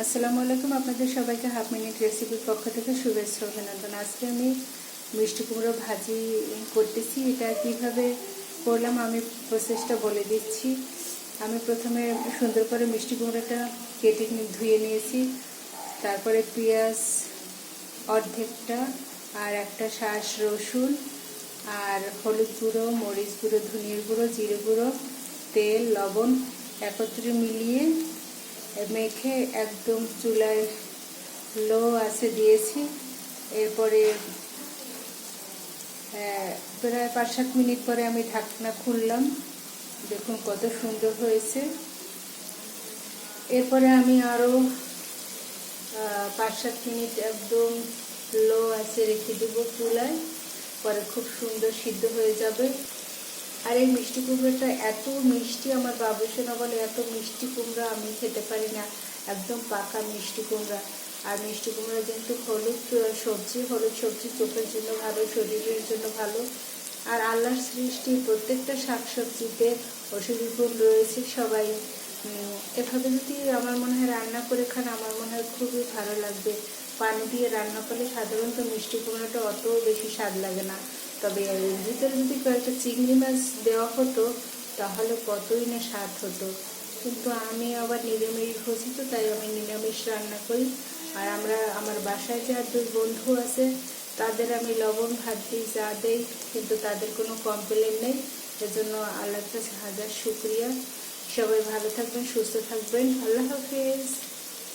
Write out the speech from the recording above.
আসসালামু আলাইকুম। আপনাদের সবাইকে হাফ মিনিট রেসিপির পক্ষ থেকে শুভেচ্ছা অভিনন্দন। আজকে আমি মিষ্টি কুমড়ো ভাজি করতেছি। এটা কিভাবে করলাম আমি প্রসেসটা বলে দিচ্ছি। আমি প্রথমে সুন্দর করে মিষ্টি কুমড়োটা কেটে ধুয়ে নিয়েছি। তারপরে পেঁয়াজ অর্ধেকটা আর একটা শাঁস রসুন আর হলুদ গুঁড়ো, মরিচ গুঁড়ো, ধনিয়ার গুঁড়ো, জিরে গুঁড়ো, তেল, লবণ একত্রে মিলিয়ে মেখে একদম চুলায় লো আছে দিয়েছি। এরপরে প্রায় 5-7 মিনিট পরে আমি ঢাকনা খুললাম। দেখুন কত সুন্দর হয়েছে। এরপরে আমি আরও 5-7 মিনিট একদম লো আছে রেখে দেবো চুলায়। পরে খুব সুন্দর সিদ্ধ হয়ে যাবে। আর এই মিষ্টি কুমড়োটা এত মিষ্টি, আমার বাবুসোনা বলে এত মিষ্টি কুমড়া আমি খেতে পারি না, একদম পাকা মিষ্টি কুমড়া। আর মিষ্টি কুমড়া যেহেতু হলুদ সবজি চোখের জন্য ভালো, শরীরের জন্য ভালো। আর আল্লাহর সৃষ্টি প্রত্যেকটা শাকসবজিতে ঔষধি গুণ রয়েছে। সবাই এভাবে যদি আমার মনে হয় রান্না করে খান, আমার মনে হয় খুবই ভালো লাগবে। পানি দিয়ে রান্না করলে সাধারণত মিষ্টি কুমড়োটা অত বেশি স্বাদ লাগে না, তবে এর ভিতরে যদি কয়েকটা চিংড়ি মাছ দেওয়া হতো তাহলে কতই না স্বাদ হতো। কিন্তু আমি আবার নিরামিষ ভোজি, তো তাই আমি নিরামিষ রান্না করি। আর আমার বাসায় যে 2 বন্ধু আছে তাদের আমি লবণ ভাত দিই, যা দেই, কিন্তু তাদের কোনো কমপ্লেন নেই। এজন্য আল্লাহর কাছে হাজার শুকরিয়া। সবাই ভালো থাকবেন, সুস্থ থাকবেন। আল্লাহ হাফেজ।